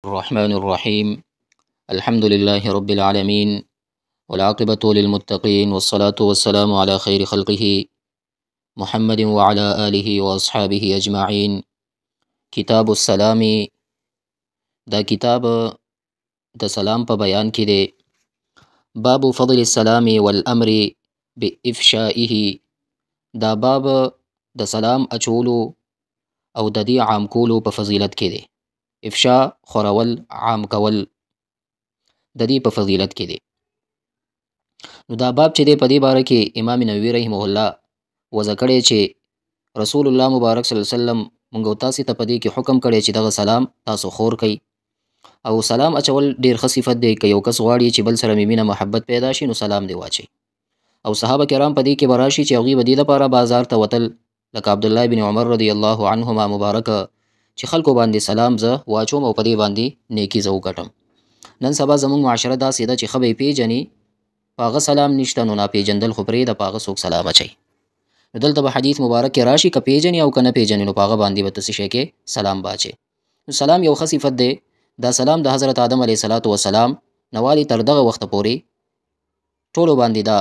الرحمن الرحيم. الحمد لله رب العالمين، والعاقبة للمتقين، والصلاة والسلام على خير خلقه محمد وعلى آله وأصحابه أجمعين. كتاب السلام. دا كتاب د سلام په بیان کې دی. باب فضل السلام والأمر بإفشائه. دا باب د سلام اچولو او د دې عام کولو په فضیلت کې دی. افشا خورول، عام کول د دې په فضیلت کې دی. نو دا باب چې دی په دې باره کې امام نووي رحمه الله وضع کړی چې رسول الله مبارک صلی الله علیه وسلم مونږ تاسو ته په دې کې حکم کړی چې دغه سلام تاسو خور کړئ، او سلام اچول ډیر ښه صفت دی. که یو کس غواړي چې بل سره مینه محبت پیدا شي نو سلام دی واچي. او صحابه کرام په دې کې براشي چې هغوی به دې لپاره بازار ته وتل، لکه عبدالله بن عمر رضی الله عنهما مبارکه چې خلکو باندې سلام زه واچوم او په دې باندې نیکي زه وګټم. نن سبا زموږ معاشره داسې ده چې ښه به یې پیژني، په هغه سلام نشته، نو ناپېژندل خو پرېږده، په هغه څوک سلام اچوي. نو دلته به حدیث مبارک کې راشي که پیژني او که نه پیژني نو په هغه باندې به ته څه شی کې سلام به اچوي. نو سلام یو ښه صفت دی. دا سلام د حضرت آدم علیه السلام نوالي تر دغه وخته پورې ټولو باندې دا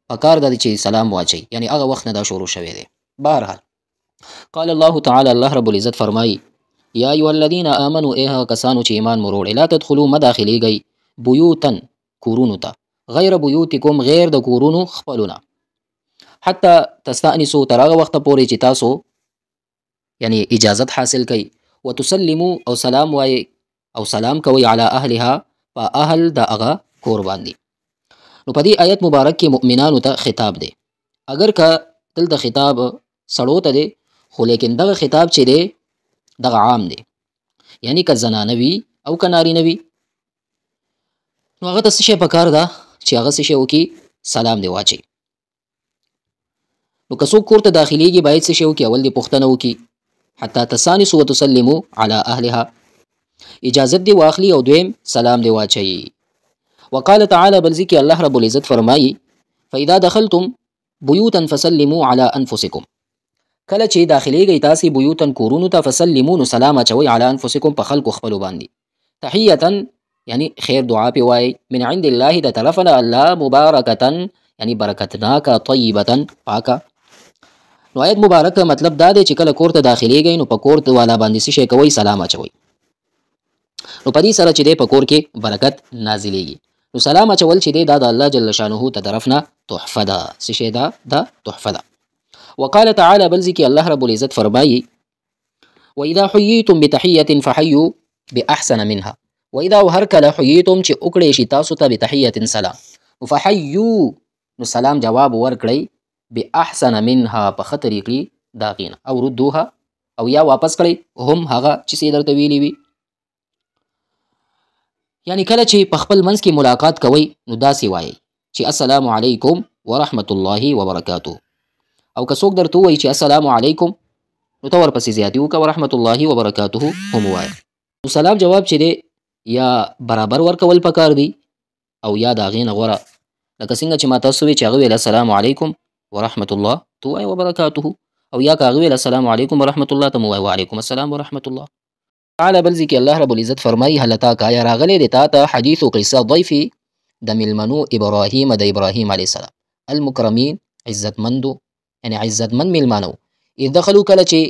پکار ده چې سلام واچي، یعنی هغه وخت نه دا شروع شوی دی. بهرحال قال الله تعالی، الله رب العزت فرمایي: یا ایها الذین آمنوا، ای هغه کسانو چې ایمان مو وروړی، لا تدخلوا مه داخلیږئ بیوتن کورونو ته، غیر بیوتکم غیر د کورونو خپلونه، حتی تستأنسوا تر هغه وخته پورې چې تاسو یعنی اجازت حاصل کړئ، وتسلموا او سلام وایي او سلام کوي علی اهلها په اهل د هغه کور باندې. نو په دې آیت مبارک کې مؤمنانو ته خطاب دی. اگر که دلته خطاب سړو ته دی، خو لیکن دغه خطاب چې دی دغه عام دی، یعنی که زنانه وي او که نارینه وي نو هغه ته څه شی پکار ده چې هغه څه شی وکړي، سلام دی واچي. نو که څوک کور ته داخلیږي باید څه شی وکړي، اول دې پوښتنه وکړي، حتی تستأنسوا وتسلموا علی اهلها، اجازت دی واخلي، او دویم سلام دی واچي. وقال تعالی، بل ځکه الله رب العزت فرمایي: فاذا دخلتم بیوتا فسلموا علی انفسکم، کله چې داخلیږئ تاسې بیوتن کورونو ته، فسلموا نو سلام اچوئ علی انفسکم په خلکو خپلو باندې، تحیتا یعنی خیر دعا پې وایي، من عند الله د طرفه نه الله، مبارکتا یعنی برکتناکه، طیبتا پاکه. نو آیت مبارکه مطلب دا دی چې کله کور ته داخلیږئ نو په کور والا باندې څه شی کوئ، سلام اچوئ. نو په دې سره چې دی په کور کې برکت نازلیږي. نو سلام اچول چې دی دا د الله جل شانه ته طرف نه تحفه ده. څه شی ده؟ دا تحفه ده. وقال تعالی، بل ځکه الله رب العزت فرمایي: واذا حييتم بتحيه فحيوا باحسن منها، واذا هر کله حييتم چې وکړی شي تاسو ته بتحيه سلام، فحيوا نو سلام جواب ورکړئ، باحسن منها په ښه طریقې د هغې نه، او ردوها او یا واپس کړئ هم هغه چې څه درته ویلي وي. یعنی کله چې په خپل منځ کې ملاقات کوئ نو داسې وایئ چې السلام علیکم ورحمت الله وبرکاته، او که څوک درته ووایي چې السلام علیکم نو ته ورپسې زیاتې وکړه، ورحمت الله وبرکاته هم ووایه. نو سلام جواب چې دی یا برابر ورکول پکار دی او یا د هغې نه غوره، لکه څنګه چې ما تاسو ووایي چې هغه ویل السلام علیکم ورحمت الله ته ووایه وبرکاته، او یا که هغه ویل السلام علیکم ورحمت الله ته مو ووایه وعلیکم السلام ورحمت الله. تعالی، بل ځکه الله رب العزت فرمایي: هل اتاک، آیا راغلی دی تا ته حدیث قصه ضیف د میلمنو ابراهیم، د ابراهیم علیه السلام، المکرمین عزتمندو یعنی عزتمند میلمانو، اذ دخلوا کله چې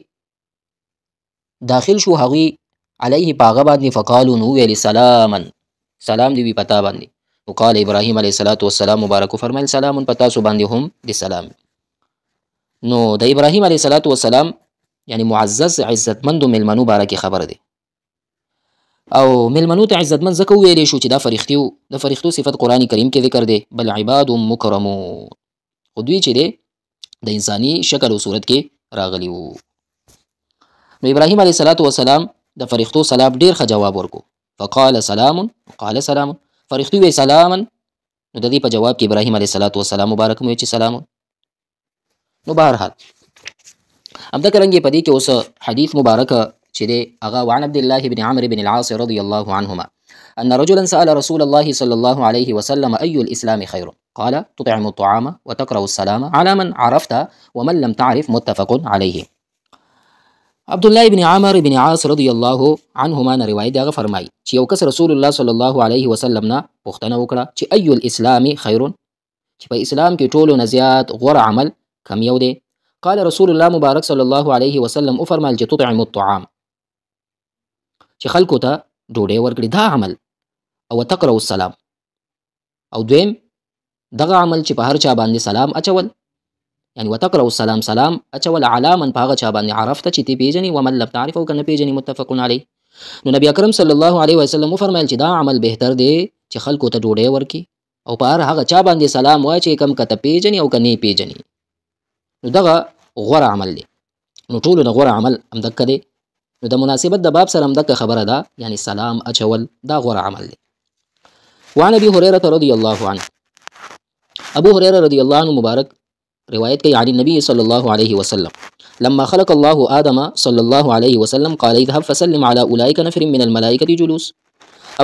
داخل شو هغوی علیه په هغه باندې، فقالو نو ویل سلاما، سلام دی وي په تا باندې. وقال ابراهیم علیه السلام مبارک فرمایل: سلام په تاسو باندې هم د سلام. نو د ابراهیم علیه السلام یعنی معزز عزتمندو میلمنو باره کې خبر دی، او میلمنو ته عزتمند ځکه وویلی شو چې دا فرښتې وو. د فرښتو صفت قرآن کریم کې ذکر دی، بل عباد مکرمون، خو دوی چې دی د انساني شکل او صورت کې راغلي وو. نو ابراهیم علیه السلام د فرښتو سلام ډیر ښه جواب ورکو، فقال سلام، قال سلام، فرښتې وی سلاما، نو د دې په جواب کې ابراهیم علیه السلام مبارک مو چې سلام. نو بهرحال همدغه رنګ په دې کې اوس حدیث مبارکه چې دی هغه وعن عبد الله بن عمرو بن العاص رضی الله عنهما ان رجلا سأل رسول الله صلى الله عليه وسلم اي الاسلام خير، قال تطعم الطعام وتقرأ السلام على من عرفت ومن لم تعرف، متفق عليه. عبد الله بن عامر بن عاص رضی الله عنهما نه روایت هغه فرمایي چې یو کس رسول الله صلی الله علیه وسلم نه پوښتنه وکړه چې ای الاسلام خیر، چې په اسلام کې ټولو نه زیات غوره عمل کم یو دی؟ قال رسول الله مبارک صلی الله علیه وسلم او فرمایل چې تطعم الطعام، چې خلکو ته ډوډۍ ورکړي دا عمل، او تقرأ السلام، او دویم دغه عمل چې په هر چا باندې سلام اچول، یعنی وتقرأ السلام سلام اچول علی من په هغه چا باندې عرفته چې تی پیژني ومن لم تعرف او کنه پیژني، متفق علیه. نو نبی اکرم صلی الله علیه وسلم وفرمایل چې دا عمل بهتر دی چې خلکو ته ډوډۍ ورکړي او په هر هغه چا باندې سلام وایي چې کم کته پیژني او کنه پیژني، نو دغه غوره عمل دی. نو ټولو نه غوره عمل همدغه دی. نو د مناسبت د باب سره همدغه خبره ده، یعنی سلام اچول دا غوره عمل دی. وعن ابي هريره رضی الله عنه، ابو هريره رضی الله عنه مبارک روایت کوي عن النبي صلى الله عليه وسلم لما خلق الله آدم صلى الله عليه وسلم قال اذهب فسلم على اولئك نفر من الملائكه جلوس.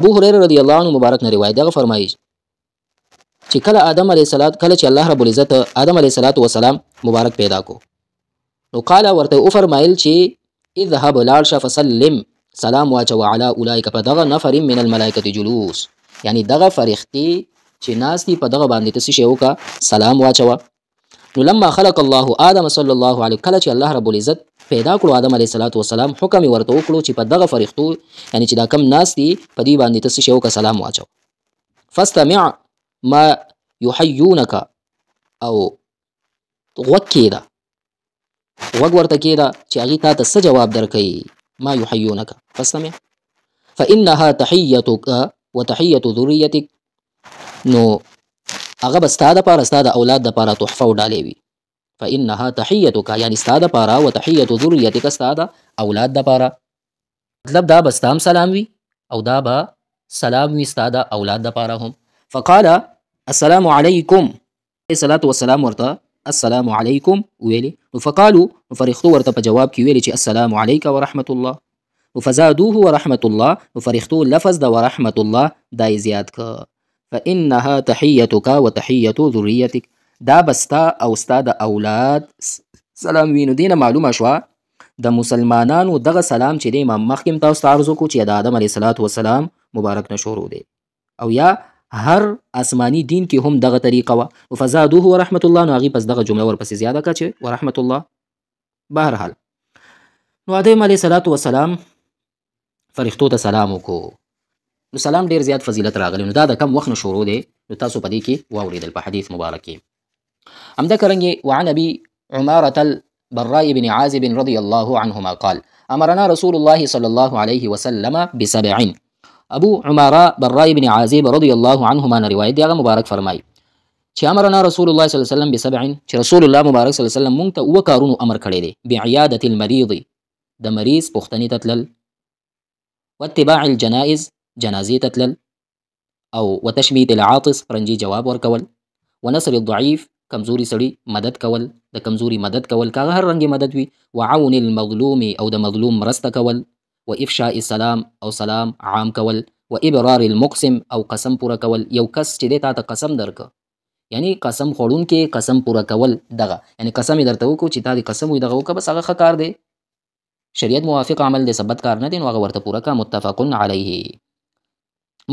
ابو هريره رضی الله عنه مبارک نه روایت ده فرمایي چې کله آدم علیه السلام، کله چې الله رب العزت آدم علیه السلام مبارک پیدا کو، نو قال ورته او فرمایل چې اذهب لارشه فسلم سلام واچو على اولئک په دغه نفر من الملائکه جلوس، یعنی دغه فرښتې چې ناس دي په دغه باندې تاسو شی وکا سلام واچو. نو لما خلق الله آدم صلی الله علیه، کله چې الله رب العزت پیدا کړو آدم علیه السلام، حکم ورته وکړو چې په دغه فرښتو یعنی چې دا کم ناس دي په دې باندې تاسو شی وکا سلام واچو. فاستمع ما يحيونك، او غوږ کېده، غوږ ورته کېده چې هغې تا ته څه جواب درکوي. ما يحيونك فاستمع فإنها تحيتك وتحية ذريتك، نو هغه به ستا دپاره ستا د اولاد دپاره تحفه او ډالۍ وي. فإنها تحيتك یعنی ستا دپاره وتحية ذريتك ستا د اولاد دپاره، مطلب دا به ستا هم سلام وي او دا به سلام وي ستا د اولاد دپاره هم. فقال السلام علیکم، الصلاة والسلام ورته السلام علیکم ویلي. نو فقالو، نو فرښتو ورته په جواب کې ویلي چې السلام علیک ورحمة الله. نو فزادوه ورحمة الله، نو فرښتو لفظ د ورحمة الله دا یې زیات که. فإنها تحيتك وتحية ذريتك، دا بستا او ستا د اولاد سلام وي. نو دینه معلومه شوه د مسلمانانو دغه سلام چې دی امام مخکې تاسو ته عرض وکړو چې د آدم علیه السلام مبارک نه شروع دی، او یا هر آسمانی دین کې هم دغه طریقه وه. فزادوه ورحمة الله، نو هغې پس دغه جمله ورپسې زیاده کړه چې ورحمة الله. بهرحال نو آدم علیه السلام فرښتو ته سلام وکړو، نو سلام ډیر زیات فضیلت راغلی. نو دا د کم وخت نه شروع دی، نو تاسو په دې کې واورېدل په حدیث مبارک کې. همدغه رنګې وعن ابي عمارة البراء بن عازب رضی الله عنهما قال امرنا رسول الله صلی الله علیه وسلم بسبع. ابو عماره براء بن عازب رضی الله عنهما نه روایت دی، هغه مبارک فرمایي چې امرنا رسول الله صلی الله علیه وسلم بسبع، چې رسول الله مبارک صلی الله علیه وسلم مونږ ته اوه کارونو امر کړی دی. بعیادة المریض، د مریض پوښتنې ته تلل، واتباع الجنائز، جنازې ته تلل، او وتشمیت العاطس، رنجي جواب ورکول، ونصر الضعیف، کمزوري سړي مدد کول، د کمزوري مدد کول کاغه هر رنګي مدد وي، وعون المظلوم، او د مظلوم مرسته کول، وافشاء السلام، او سلام عام کول، وابرار المقسم، او قسم پوره کول. یو کس چې دی تا ته قسم درکه، یعنی قسم خوړونکي قسم پوره کول، دغه یعنی قسم یې درته وکړو چې تا دې قسم وي دغه وکړه، بس هغه ښه کار دی، شریعت موافق عمل دی، ثبت کار نه دی، نو هغه ورته پوره کا.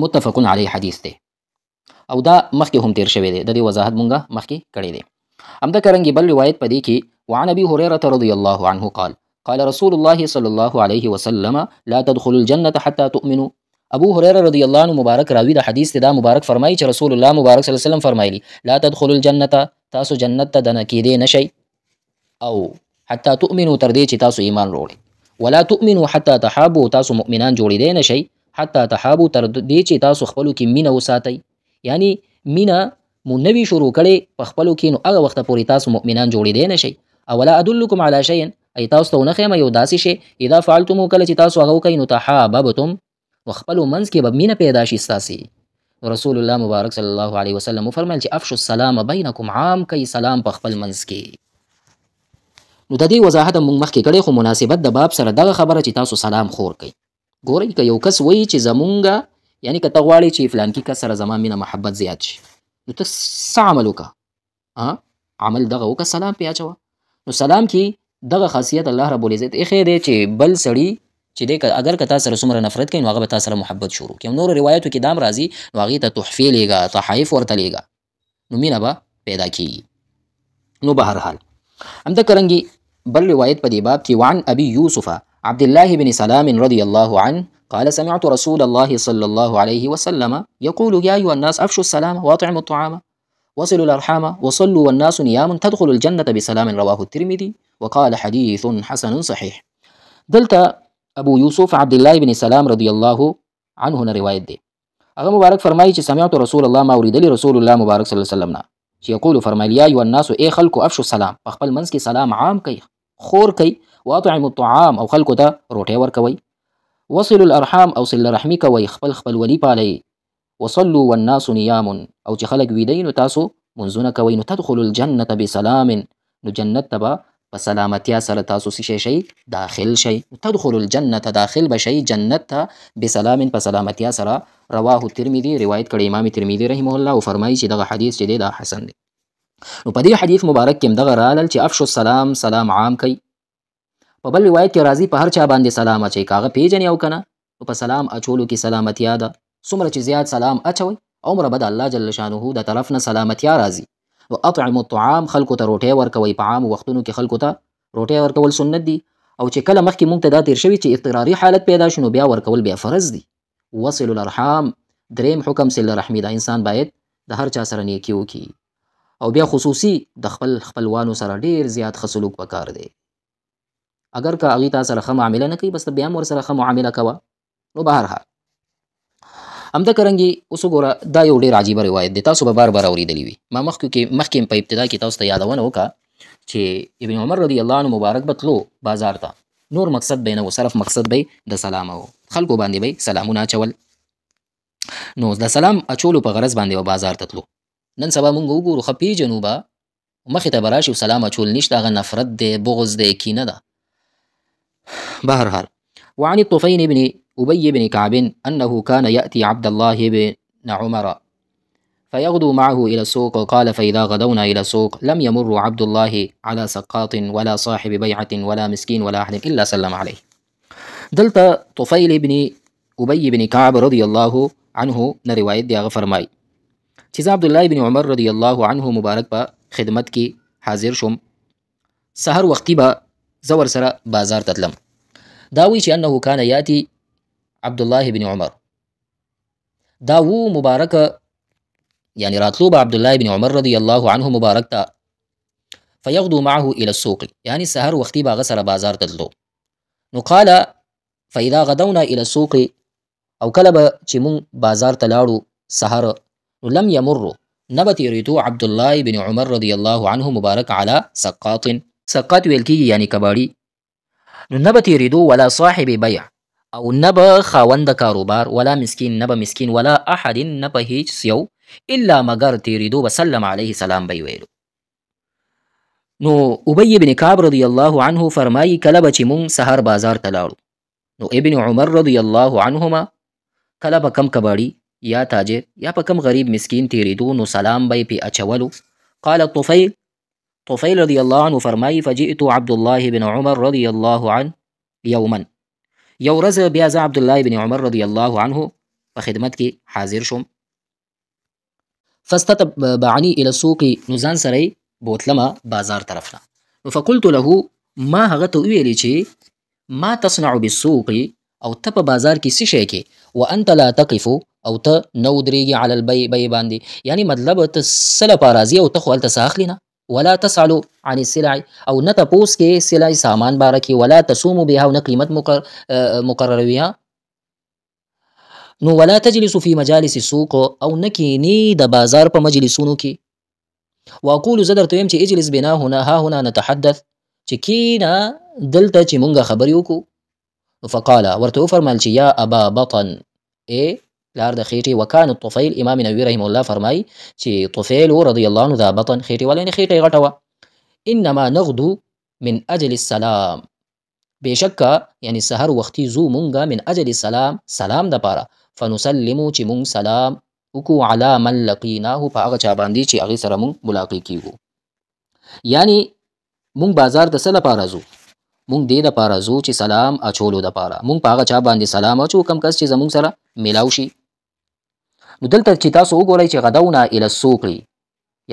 متفق علیه حدیث دی، او دا مخکې هم تیر شوی دی، د دې وضاحت مونږه مخکې کړی دی. همدغه رنګې بل روایت په دې کې وعن ابي هريره رضی الله عنه قال قال رسول الله صلی الله علیه وسلم لا تدخلوا الجنة حتى تؤمنوا. ابو هريره رضی الله عنه مبارک راوی د حدیث دا مبارک فرمایي چې رسول الله مبارک صلی الله علیه وسلم فرمایلی لا تدخلوا الجنة، تاسو جنت ته دنه کېدی نشئ، او حتى تؤمنوا تر دې چې تاسو ایمان وروړئ، ولا تؤمنوا حتى تحابوا، تاسو مؤمنان جوړېدی نشئ حتى تحابوا تر دې چې تاسو خپلو کې مینه وساتئ، یعنی مینه مو نوي شروع کړئ په خپلو کې، نو هغه وخته پورې تاسو مؤمنان جوړېدی نشئ. اولا ادلکم علی شیء، ای تاسو ته ونه ښیم یو داسې شی اذا فعلتمو، کله چې تاسو هغه وکئ، نو تحاببتم، وخپلو منځ کې به مینه پیدا شي ستاسې. رسول الله مبارک صلی الله علیه وسلم وفرمایل چې افشوا السلام بینکم، عام کوي سلام په خپل منځ کې. نو د دې وضاحت موږ مخکې کړی، خو مناسبت د باب سره دغه خبره چې تاسو سلام خور کوئ. ګورئ که یو کس وایي چې زمونږه، یعنی که ته غواړې چې فلانکي کس سره زما مینه محبت زیات شي، نو ته څه عمل وکړه؟ عمل دغه وکړه، سلام پې اچوه. نو سلام کې دغه خاصیت الله رب العزت ایښی دی چې بل سړي چې دی اگر که تا سره څومره نفرت کوي نو هغه به تا سره محبت شروع کړي. نورو روایتو کې دا هم راځي نو هغې ته تحفې لیږه، تحایف ورته لیږه، نو مینه به پیدا کېږي. نو بهرحال همدغه رنګې بل روایت په دې باب کې وعن ابي يوسف عبد الله بن سلام رضي الله عنه قال سمعت رسول الله صلى الله عليه وسلم يقول يا أيها الناس أفشوا السلام وأطعموا الطعام وصلوا الأرحام وصلوا والناس نيام تدخلوا الجنة بسلام رواه الترمذي وقال حديث حسن صحيح. دلته ابو يوسف عبد الله بن سلام رضي الله عنه نه روایت دی. هغه مبارک فرمایي چې سمعت رسول الله ما اوریدلی رسول الله مبارک صلی الله علیه وسلم نه چې یقول فرمایي یا ایها الناس ای خلکو افشوا السلام، په خپل منځ کې سلام عام کوي، خور کوي، واطعموا الطعام او خلکو ته روټۍ ورکوي، وصلوا الارحام او صله رحمي کوي، خپل خپلولي پالئ، وصلوا والناس نيام او چې خلک ویده نو تاسو منځونه کوئ، نو تدخلوا الجنة بسلام، نو جنت ته به په سلامتیا سره تاسو څه شئ داخل شئ، تدخلوا الجنة داخل به شئ جنت ته بسلام په سلامتیا سره. رواه الترمذي روایت کړی امام ترمذي رحمه الله او فرمایي چې دغه حدیث چې دی دا حسن دی. نو په دې حدیث مبارک کې هم دغه راغلل چې افشوا السلام، سلام عام کوي. په بل روایت کې راځي په هر چا باندې سلام اچوي، که هغه پیژني او که نه، نو په سلام اچولو کې سلامتیا ده. څومره چې زیات سلام اچوي عمره به د الله جل شانه د طرف نه سلامتیا راځي. نو اطعموا الطعام، خلکو ته روټۍ ورکوئ، په عامو وختونو کې خلکو ته روټۍ ورکول سنت دي، او چې کله مخکې موږ ته دا تیر شوي چې اضطراري حالت پیدا شي نو بیا ورکول بیا فرض دي. وصلوا الارحام، دریم حکم صله رحمي ده، انسان باید د هر چا سره نیکي وکړي، او بیا خصوصي د خپل خپلوانو سره ډیر زیات ښه سلوک پکار دی. اگر که هغوی تا سره ښه معامله نه کوي بس ته بیا هم ورسره ښه معامله کوه. نو بهرحال همدغه رنګې اوس وګوره دا یو ډېر عجیبه روایت دی، تاسو به بار بار اورېدلی وي. ما مخکې په ابتدا کې تاسو ته یادونه وکړه چې ابن عمر رضی الله عنه مبارک به تلو بازار ته، نور مقصد به یې نه و، صرف مقصد به یې د سلام و، خلکو باندې به یې سلامونه اچول. نو د سلام اچولو په غرض باندې به بازار ته تلو. نن سبا مونږ وګورو ښه پیژنو به مخې ته به راشي سلام اچول نشته، هغه نفرت دی، بغض دی، کینه ده. بهرحال وعن الطفيل بن أبي بن كعب أنه كان يأتي عبد الله بن عمر فيغدو معه إلى السوق، قال فإذا غدونا إلى السوق لم يمر عبد الله على سقاط ولا صاحب بيعة ولا مسكين ولا أحد إلا سلم عليه. دلته طفيل بن أبي بن كعب رضي الله عنه نه روایت دی، هغه فرمایي چې زه عبدالله بن عمر رضی الله عنه مبارک په خدمت کې حاضر شوم، سحر وختي به زه ورسره بازار ته تلم. دا وایي چې انه کان یاتي عبدالله بن عمر، دا و مبارک یعنی راتلو به عبدالله بن عمر رضی الله عنه مبارک ته، فیغدو معه الى السوق، یعنی سحر وختي به هغه سره بازار ته تلو. نو قال فاذا غدونا الى السوق، او کله به چې مونږ بازار ته لاړو سحر، نو لم یمر نه به تېرېدو عبدالله بن عمر رضی الله عنه مبارک علی سقاط، سقاط ویل کېږي یعنی کباړي، نو نه به تېرېدو ولا صاحب بیع، او نه به خاوند کاروبار، ولا مسکین، نه به مسکین، ولا احد، نه به هیڅ یو، الا مگر تېرېدو به سلم علیه سلام به یې ویلو. نو ابی بن کعب رضی الله عنه فرمایي کله به چې مونږ سحر بازار ته لاړو، نو ابن عمر رضی الله عنهما کله به کم کباړي یا تاجر یا په کم غریب مسکین تېرېدو نو سلام به یې پې اچولو. قال طفیل رضی الله عنه فرمایي فجئت عبد الله بن عمر رضی الله عنه یوما، یو ورځ بیا زه عبدالله بن عمر رضی الله عنه په خدمت کې حاضر شوم. فاستتبعني الى السوق، نو ځان سره یې بوتلمه بازار طرف نه. نو فقلت له، ما هغه ته وویلې چې ما تصنع بالسوق، او ته په بازار کې څه شی کې، وانت لا تقف، او ته نه ودرېږي علی البیع باندې، یعنی مطلب ته څه لپاره راځي او ته خو هلته څه اخلي نه، ولا تسألو عن السلع، او نه تپوس کې سلع سامان باره کې، ولا تصومو بها، او نه قیمت مقرروي، نو ولا تجلسو فی مجالس السوق، او نه کینی د بازار په مجلسونو کې. واقول زه درته ویم چې اجلس بنا هنا ها هنا نتحدث، چې کینه دلته چې مونږه خبرې وکړو. فقال ورته وفرمایل چې یا ابا بطن، ای پلار د خېټې، وکان الطفیل، امام نووي رحمه الله فرمایي چې طفیل رضی الله عنه ذا بطن، خېټې والا یعنې خېټه یې غټه وه. انما نغدو من اجل السلام، بېشکه یعنې سحر وختي ځو مونږه من اجل السلام، سلام دپاره، فنسلمو چې مونږ سلام وکړو علی من لقیناه، په هغه چا باندې چې هغې سره مونږ ملاقات کېږو. یعنی مونږ بازار د څه لپاره ځو؟ مونږ دې دپاره ځو چې سلام اچولو دپاره مونږ په هغه چا باندې سلام اچو کوم کس چې زمونږ سره میلاو شي. نو دلته چې تاسو وګورئ چې غدونا الی السوق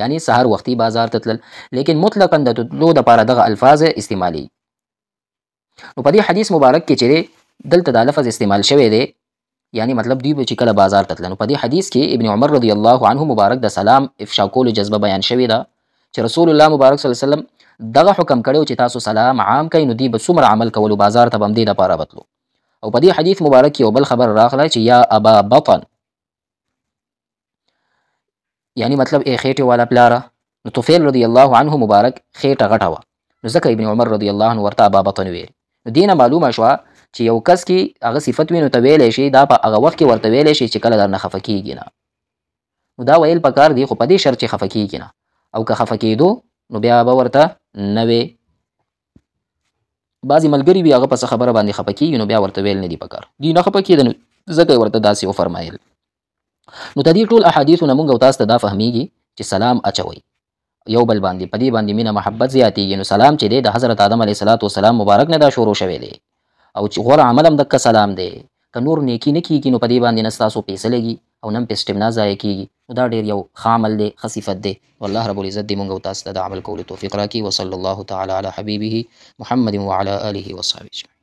یعنی سحر وختي بازار ته تلل، لیکن مطلقا د تلو دپاره دغه الفاظ استعمالي. نو په دې حدیث مبارک کې چې دلته دا لفظ استعمال شوی دی، یعنی مطلب دوی به چې کله بازار ته تلل، نو په دې حدیث کې ابن عمر رضی الله عنه مبارک د سلام افشا کولو جذبه بیان شوې ده چې رسول الله مبارک صلی الله علیه وسلم دغه حکم کړی چې تاسو سلام عام کړئ، نو دوی به څومره عمل کولو بازار ته به هم دې دپاره بتلو. او په دې حدیث مبارک کې یو بل خبر راغلی چې یا ابا بطن، یعنی مطلب ای خېټې والا پلاره. نو طفیل رضی الله عنه مبارک خېټه غټه وه، نو ځکه ابن عمر رضی الله عنه ورته ابا بطن ویل. نو دې نه معلومه شوه چې یو کس کې هغه صفت وي نو ته ویلی شي دا په هغه وخت کې ورته ویلی شي چې کله درنه خفه کېږي نه. نو دا ویل پکار دی خو په دې شرط چې خفه کېږي نه، او که خفه کېدو نو بیا به ورته نه وې. بعضې ملګري وي هغه په څه خبره باندې خفه کېږي نو بیا ورته ویل نه دي پکار، دوی نه خفه کېده نو ځکه یې ورته داسې وفرمایل. نو د دې ټول احادیثو نه مونږ او تاسو ته دا فهمیږي چې سلام اچوئ یو بل باندې، په دې باندې مینه محبت زیاتېږي. نو سلام چې دی د حضرت آدم علیه السلام مبارک نه دا شروع شوی دی، او چې غوره عمل هم دقه سلام دی. که نور نیکي نه کېږي نو په دې باندې نه ستاسو پیسه لګي او نه هم پې سټمنا ضایع کېږي. نو دا ډېر یو ښه عمل دی، ښه صفت دی. والله رب العزت دې مونږ او تاسو ته د عمل کولو توفیق راکړي. وصلی الله تعالی علی حبیبه محمد وعلى آله وصحبه اجمعین.